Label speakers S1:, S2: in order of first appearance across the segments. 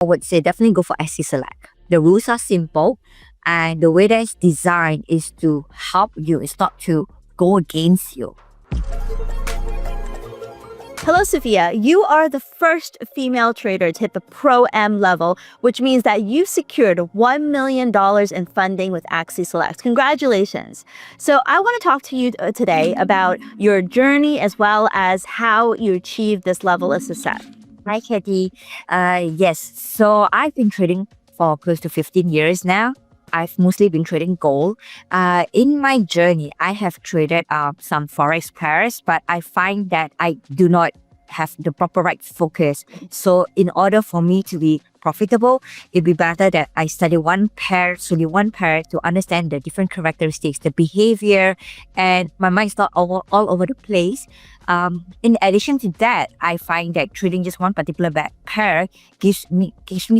S1: I would say definitely go for Axi Select. The rules are simple, and the way that it's designed is to help you. It's not to go against you.
S2: Hello, Sofea. You are the first female trader to hit the Pro-M level, which means that you secured $1 million in funding with Axi Select. Congratulations. So I want to talk to you today about your journey as well as how you achieved this level of success.
S1: Hi, Katie. Yes, so I've been trading for close to 15 years now. I've mostly been trading gold. In my journey, I have traded some forex pairs, but I find that I do not have the proper right focus. So in order for me to be profitable, it'd be better that I study one pair, solely one pair, to understand the different characteristics, the behavior, and my mind's not all over the place. In addition to that, I find that trading just one particular pair gives me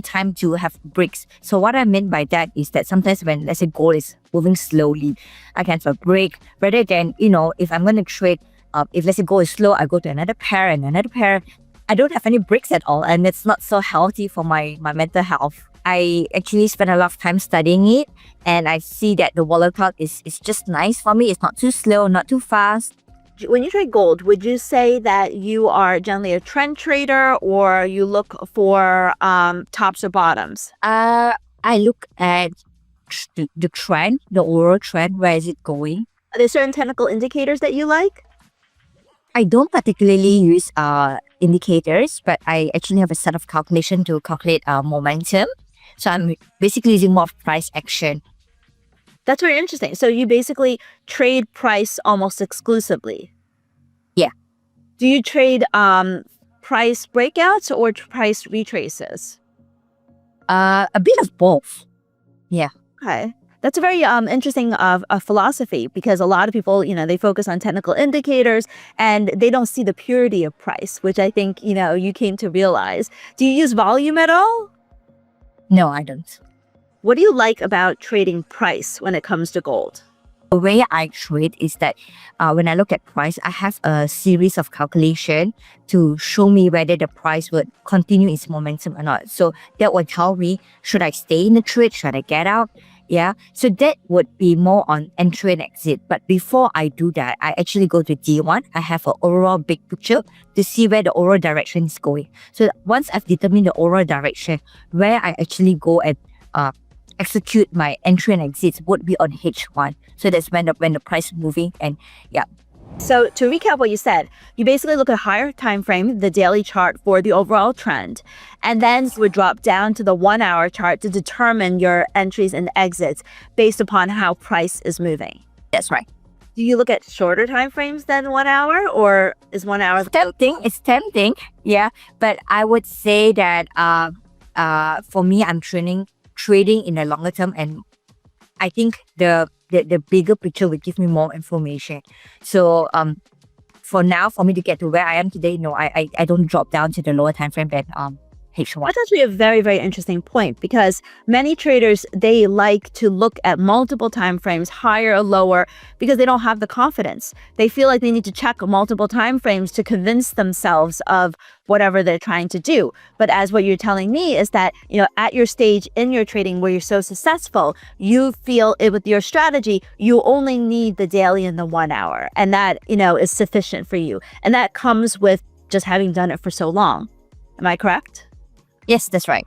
S1: time to have breaks. So what I mean by that is that sometimes when, let's say, gold is moving slowly, I can have a break rather than, if I'm going to trade, if let's say gold is slow, I go to another pair and another pair. I don't have any breaks at all, and it's not so healthy for my mental health. I actually spend a lot of time studying it, and I see that the volatile is just nice for me. It's not too slow, not too fast.
S2: When you trade gold, would you say that you are generally a trend trader or you look for tops or bottoms?
S1: I look at the trend, the overall trend. Where is it going?
S2: Are there certain technical indicators that you like?
S1: I don't particularly use indicators, but I actually have a set of calculation to calculate momentum. So I'm basically using more of price action.
S2: That's very interesting. So you basically trade price almost exclusively.
S1: Yeah.
S2: Do you trade price breakouts or price retraces?
S1: A bit of both. Yeah.
S2: Okay. That's a very interesting philosophy, because a lot of people, they focus on technical indicators and they don't see the purity of price, which I think, you came to realize. Do you use volume at all?
S1: No, I don't.
S2: What do you like about trading price when it comes to gold?
S1: The way I trade is that when I look at price, I have a series of calculation to show me whether the price would continue its momentum or not. So that would tell me, should I stay in the trade? Should I get out? Yeah, so that would be more on entry and exit. But before I do that, I actually go to D1. I have an overall big picture to see where the overall direction is going. So once I've determined the overall direction, where I actually go and execute my entry and exits would be on H1. So that's when the price is moving, and yeah.
S2: So to recap what you said, you basically look at higher time frame, the daily chart for the overall trend, and then you would drop down to the 1 hour chart to determine your entries and exits based upon how price is moving.
S1: That's right.
S2: Do you look at shorter time frames than 1 hour, or is 1 hour?
S1: It's tempting, yeah. But I would say that for me, I'm trading in the longer term, and I think the bigger picture will give me more information. So for now, for me to get to where I am today, no, I don't drop down to the lower time frame than H1.
S2: That's actually a very, very interesting point, because many traders, they like to look at multiple time frames, higher or lower, because they don't have the confidence. They feel like they need to check multiple time frames to convince themselves of whatever they're trying to do. But as what you're telling me is that, at your stage in your trading where you're so successful, you feel with your strategy, you only need the daily and the 1 hour. And that, is sufficient for you. And that comes with just having done it for so long. Am I correct?
S1: Yes, that's right.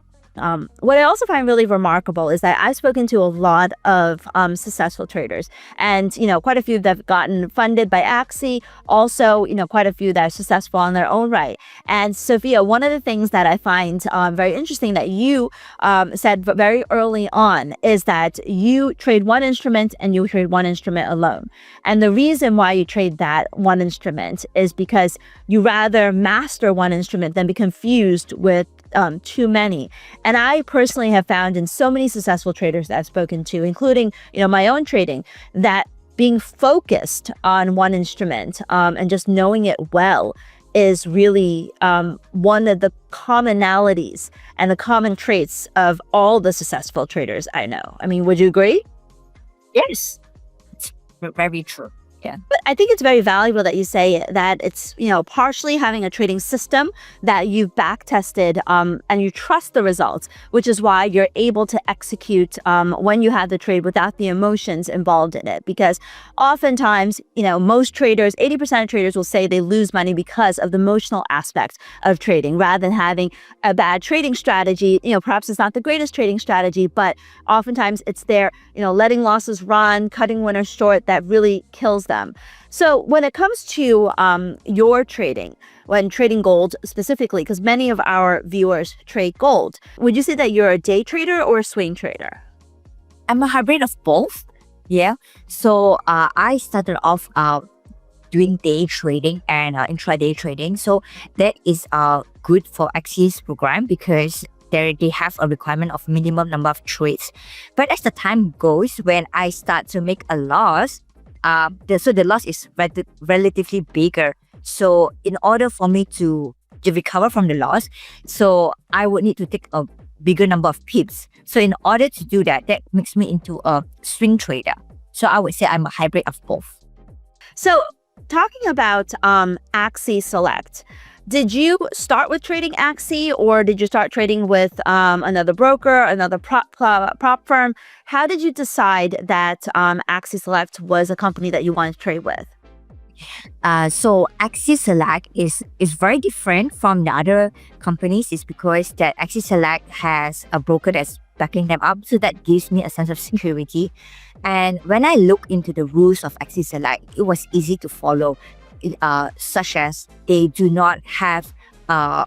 S2: What I also find really remarkable is that I've spoken to a lot of successful traders, and quite a few that have gotten funded by Axi, also quite a few that are successful on their own right. And Sofea, one of the things that I find very interesting that you said very early on is that you trade one instrument and you trade one instrument alone. And the reason why you trade that one instrument is because you rather master one instrument than be confused with too many. And I personally have found in so many successful traders that I've spoken to, including, my own trading, that being focused on one instrument and just knowing it well is really one of the commonalities and the common traits of all the successful traders I know. I mean, would you agree?
S1: Yes, it's very true.
S2: But I think it's very valuable that you say that it's, partially having a trading system that you've back tested and you trust the results, which is why you're able to execute when you have the trade without the emotions involved in it. Because oftentimes, most traders, 80% of traders will say they lose money because of the emotional aspect of trading rather than having a bad trading strategy. Perhaps it's not the greatest trading strategy, but oftentimes it's their, letting losses run, cutting winners short that really kills them. So when it comes to your trading, when trading gold specifically, because many of our viewers trade gold, would you say that you're a day trader or a swing trader?
S1: I'm a hybrid of both. Yeah. So I started off doing day trading and intraday trading. So that is good for Axi's program because they have a requirement of minimum number of trades. But as the time goes, when I start to make a loss, the loss is relatively bigger. So in order for me to recover from the loss, so I would need to take a bigger number of pips. So in order to do that, that makes me into a swing trader. So I would say I'm a hybrid of both.
S2: So talking about Axi Select, did you start with trading Axi or did you start trading with another broker, another prop firm? How did you decide that Axi Select was a company that you wanted to trade with?
S1: So Axi Select is very different from the other companies. It's because that Axi Select has a broker that's backing them up, so that gives me a sense of security. And when I look into the rules of Axi Select, it was easy to follow. Such as they do not have a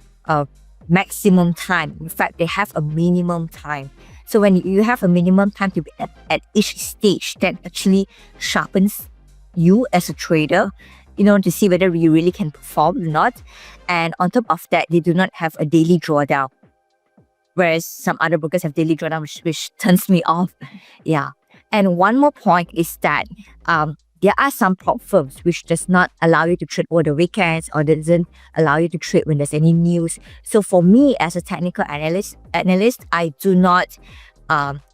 S1: maximum time. In fact, they have a minimum time. So when you have a minimum time to be at each stage, that actually sharpens you as a trader, to see whether you really can perform or not. And on top of that, they do not have a daily drawdown, whereas some other brokers have daily drawdown, which turns me off. Yeah. And one more point is that there are some prop firms which does not allow you to trade over the weekends or doesn't allow you to trade when there's any news. So for me as a technical analyst, I do not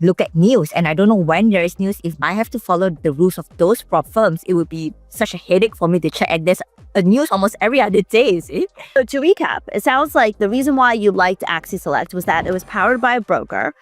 S1: look at news, and I don't know when there is news. If I have to follow the rules of those prop firms, it would be such a headache for me to check, and there's a news almost every other day. See?
S2: So to recap, it sounds like the reason why you liked Axi Select was that it was powered by a broker.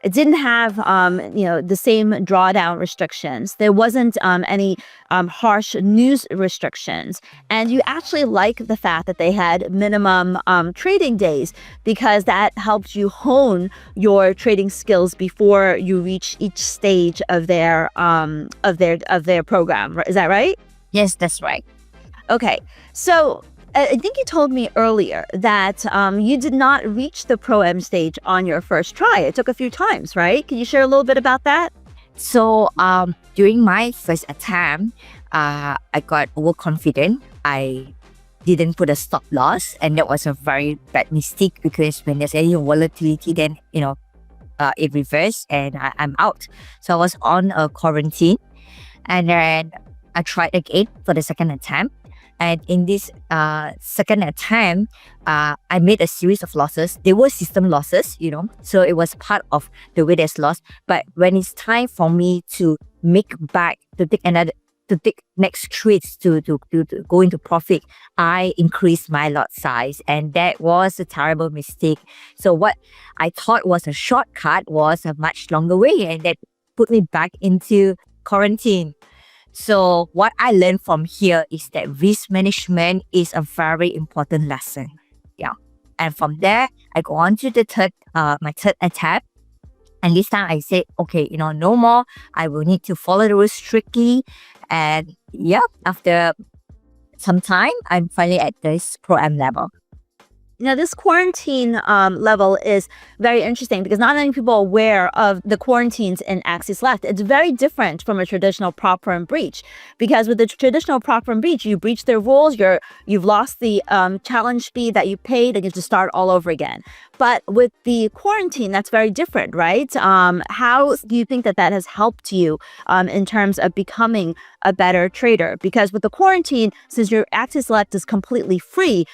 S2: It didn't have, the same drawdown restrictions. There wasn't any harsh news restrictions. And you actually like the fact that they had minimum trading days because that helped you hone your trading skills before you reach each stage of their program. Is that right?
S1: Yes, that's right.
S2: Okay. So I think you told me earlier that you did not reach the Pro M stage on your first try. It took a few times, right? Can you share a little bit about that?
S1: So during my first attempt, I got overconfident. I didn't put a stop loss, and that was a very bad mistake because when there's any volatility, then it reversed and I'm out. So I was on a quarantine, and then I tried again for the second attempt. And in this second attempt, I made a series of losses. They were system losses, so it was part of the way there's loss. But when it's time for me to make back, to take next trades to go into profit, I increased my lot size, and that was a terrible mistake. So what I thought was a shortcut was a much longer way, and that put me back into quarantine. So what I learned from here is that risk management is a very important lesson. Yeah. And from there, I go on to the my third attempt. And this time I said, okay, no more. I will need to follow the rules strictly. And yeah, after some time, I'm finally at this Pro M level.
S2: Now, this quarantine level is very interesting because not many people are aware of the quarantines in Axi Select. It's very different from a traditional prop firm breach because with the traditional prop firm breach, you breach their rules, you've lost the challenge fee that you paid, and you have to start all over again. But with the quarantine, that's very different, right? How do you think that has helped you in terms of becoming a better trader? Because with the quarantine, since your Axi Select is completely free,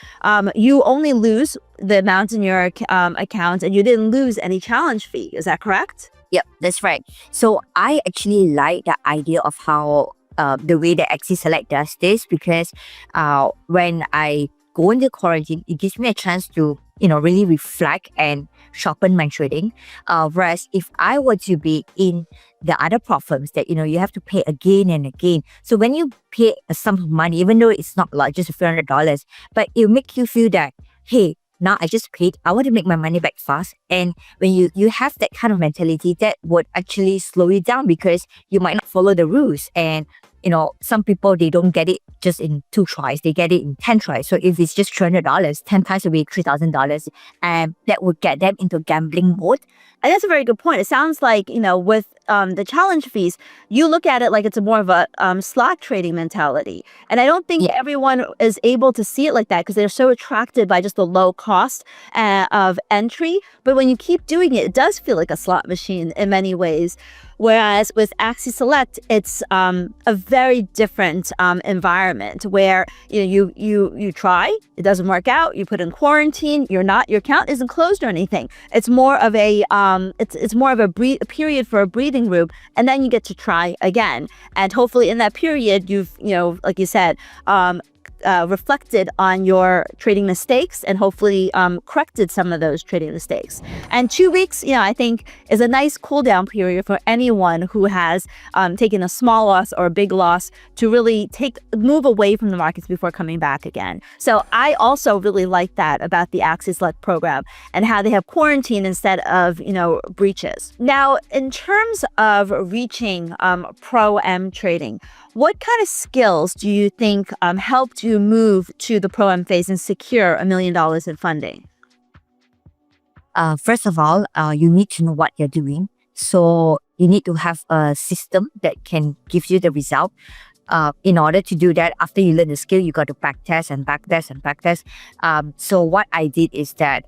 S2: you only lose the amount in your account, and you didn't lose any challenge fee. Is that correct?
S1: Yep, that's right. So I actually like the idea of how the way that Axi Select does this, because when I go into quarantine, it gives me a chance to really reflect and sharpen my trading. Whereas if I were to be in the other prop firms that you have to pay again and again, so when you pay a sum of money, even though it's not like just a few $100s, but it make you feel that, hey, now I just paid, I want to make my money back fast. And when you have that kind of mentality, that would actually slow you down, because you might not follow the rules. And some people, they don't get it just in 2 tries, they get it in 10 tries. So if it's just $300, 10 times will be $3,000, and that would get them into gambling mode.
S2: And that's a very good point. It sounds like, with the challenge fees, you look at it like it's a more of a slot trading mentality. And I don't think everyone is able to see it like that, because they're so attracted by just the low cost of entry. But when you keep doing it, it does feel like a slot machine in many ways. Whereas with Axi Select, it's a very different environment where you try, it doesn't work out, you put in quarantine, your account isn't closed or anything. It's more of a a period for a breathing room, and then you get to try again. And hopefully in that period, you've like you said, reflected on your trading mistakes, and hopefully corrected some of those trading mistakes. And 2 weeks, I think, is a nice cool down period for anyone who has taken a small loss or a big loss to really move away from the markets before coming back again. So I also really like that about the Axi Select program, and how they have quarantine instead of breaches. Now, in terms of reaching pro M trading, what kind of skills do you think helped you move to the Pro M phase and secure $1 million in funding?
S1: First of all, you need to know what you're doing. So you need to have a system that can give you the result. In order to do that, after you learn the skill, you got to back test and back test and back test. So what I did is that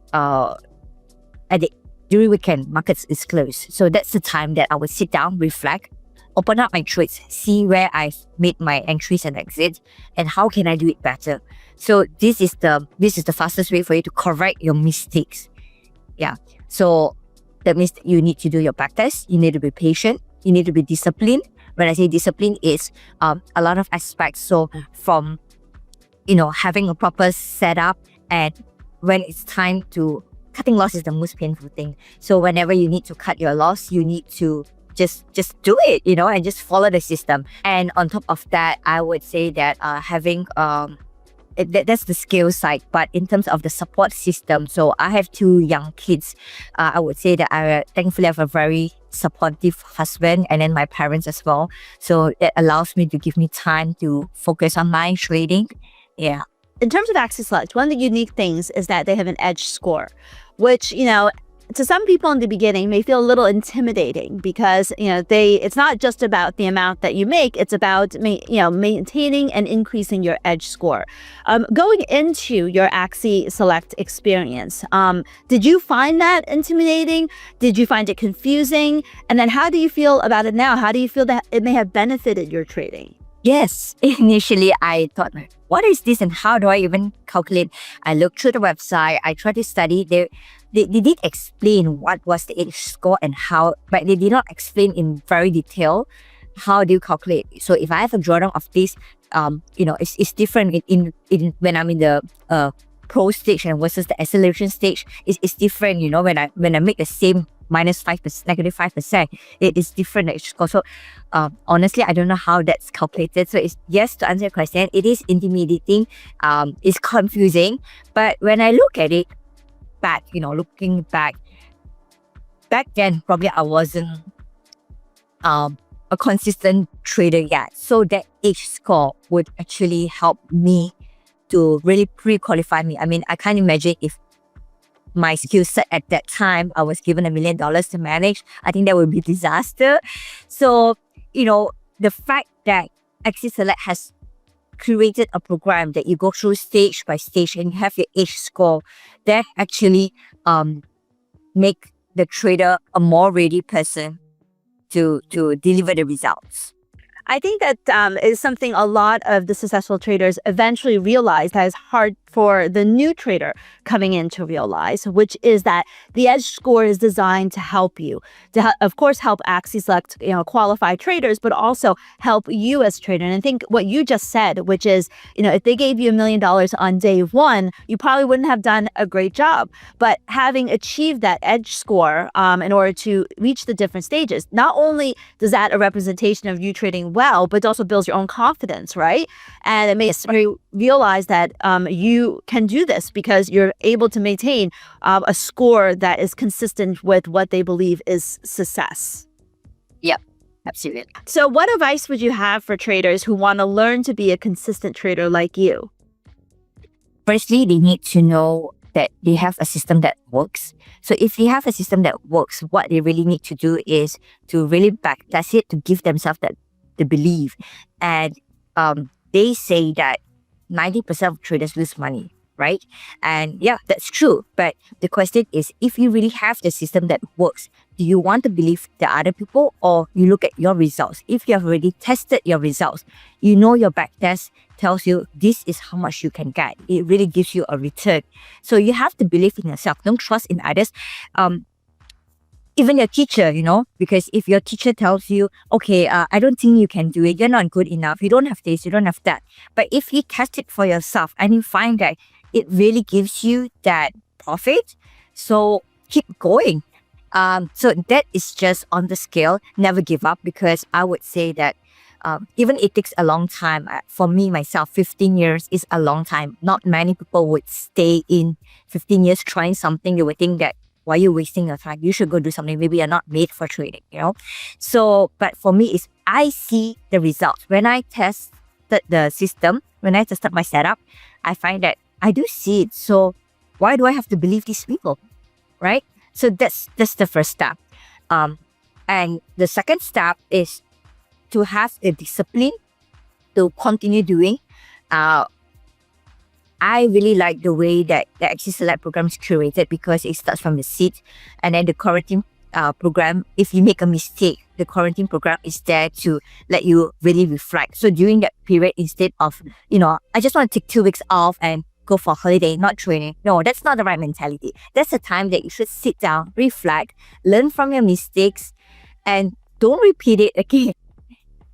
S1: during weekend, markets is closed. So that's the time that I would sit down, reflect, open up my trades, see where I've made my entries and exits, and how can I do it better. So this is the fastest way for you to correct your mistakes. Yeah. So that means you need to do your backtest. You need to be patient. You need to be disciplined. When I say discipline, it's a lot of aspects. So from having a proper setup, and when it's time to cutting loss is the most painful thing. So whenever you need to cut your loss, you need to just do it, and just follow the system. And on top of that, I would say that having that's the skill side. But in terms of the support system, so I have 2 young kids. I would say that I thankfully have a very supportive husband, and then my parents as well. So it allows me to give me time to focus on my trading. Yeah.
S2: In terms of Axi Select, one of the unique things is that they have an edge score, which, to some people in the beginning may feel a little intimidating, because it's not just about the amount that you make, it's about maintaining and increasing your edge score. Going into your Axi Select experience, did you find that intimidating? Did you find it confusing? And then how do you feel about it now? How do you feel that it may have benefited your trading?
S1: Yes, initially I thought, what is this and how do I even calculate? I looked through the website, I tried to study. They did explain what was the edge score and how, but they did not explain in very detail how do you calculate. So if I have a drawdown of this, it's different in when I'm in the pro stage and versus the acceleration stage. It's different, when I make the same minus 5%, negative 5%, it is different edge score. So honestly, I don't know how that's calculated. So it's, yes, to answer your question, it is intimidating, it's confusing. But when I look at it back, looking back then, probably I wasn't a consistent trader yet. So that edge score would actually help me to really pre-qualify me. I mean, I can't imagine if my skill set at that time, I was given $1 million to manage, I think that would be a disaster. So, the fact that Axi Select has created a program that you go through stage by stage and you have your edge score, that actually make the trader a more ready person to deliver the results.
S2: I think that is something a lot of the successful traders eventually realize that is hard for the new trader coming in to realize, which is that the edge score is designed to help you, to of course help Axi Select qualified traders, but also help you as trader. And I think what you just said, which is if they gave you $1 million on day one, you probably wouldn't have done a great job. But having achieved that edge score in order to reach the different stages, not only does that a representation of you trading well, but it also builds your own confidence, right? And it makes you realize that you can do this because you're able to maintain a score that is consistent with what they believe is success.
S1: Yep, absolutely.
S2: So what advice would you have for traders who want to learn to be a consistent trader like you?
S1: Firstly, they need to know that they have a system that works. So if they have a system that works, what they really need to do is to really backtest it, to give themselves that the belief. And they say that 90% of traders lose money, right? And yeah, that's true. But the question is, if you really have the system that works, do you want to believe the other people, or you look at your results? If you have already tested your results, your backtest tells you this is how much you can get. It really gives you a return. So you have to believe in yourself. Don't trust in others. Even your teacher, because if your teacher tells you, okay, I don't think you can do it, you're not good enough, you don't have this, you don't have that. But if you test it for yourself and you find that it really gives you that profit, so keep going. So that is just on the scale. Never give up, because I would say that even it takes a long time. For me, myself, 15 years is a long time. Not many people would stay in 15 years trying something. They would think that, why are you wasting your time? You should go do something. Maybe you're not made for trading, So, but for me, I see the results. When I tested the system, when I tested my setup, I find that I do see it. So why do I have to believe these people, right? So that's the first step. And the second step is to have the discipline to continue doing. I really like the way that the Axi Select program is curated, because it starts from the seed, and then the quarantine program, if you make a mistake, the quarantine program is there to let you really reflect. So during that period, instead of, I just want to take 2 weeks off and go for holiday, not training. No, that's not the right mentality. That's the time that you should sit down, reflect, learn from your mistakes, and don't repeat it again.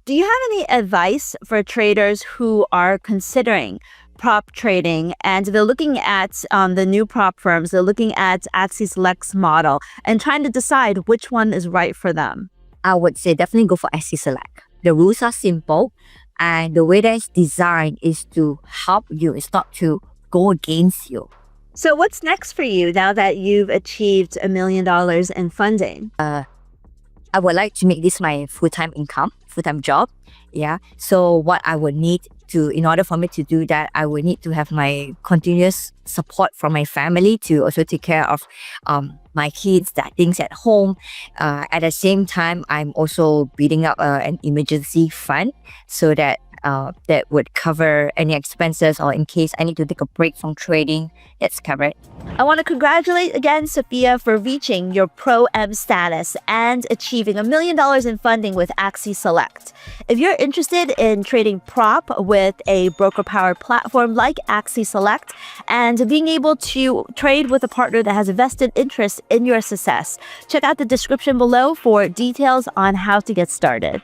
S2: Do you have any advice for traders who are considering prop trading and they're looking at the new prop firms, they're looking at Axi Select's model and trying to decide which one is right for them?
S1: I would say definitely go for Axi Select. The rules are simple, and the way that it's designed is to help you. It's not to go against you.
S2: So what's next for you now that you've achieved $1 million in funding?
S1: I would like to make this my full-time income, full-time job. Yeah. So what I would need in order for me to do that, I would need to have my continuous support from my family to also take care of my kids, that things at home. At the same time, I'm also building up an emergency fund so that that would cover any expenses, or in case I need to take a break from trading, that's covered.
S2: I want to congratulate again Sofea for reaching your Pro-M status and achieving $1 million in funding with Axi Select. If you're interested in trading prop with a broker-powered platform like Axi Select and being able to trade with a partner that has a vested interest in your success, check out the description below for details on how to get started.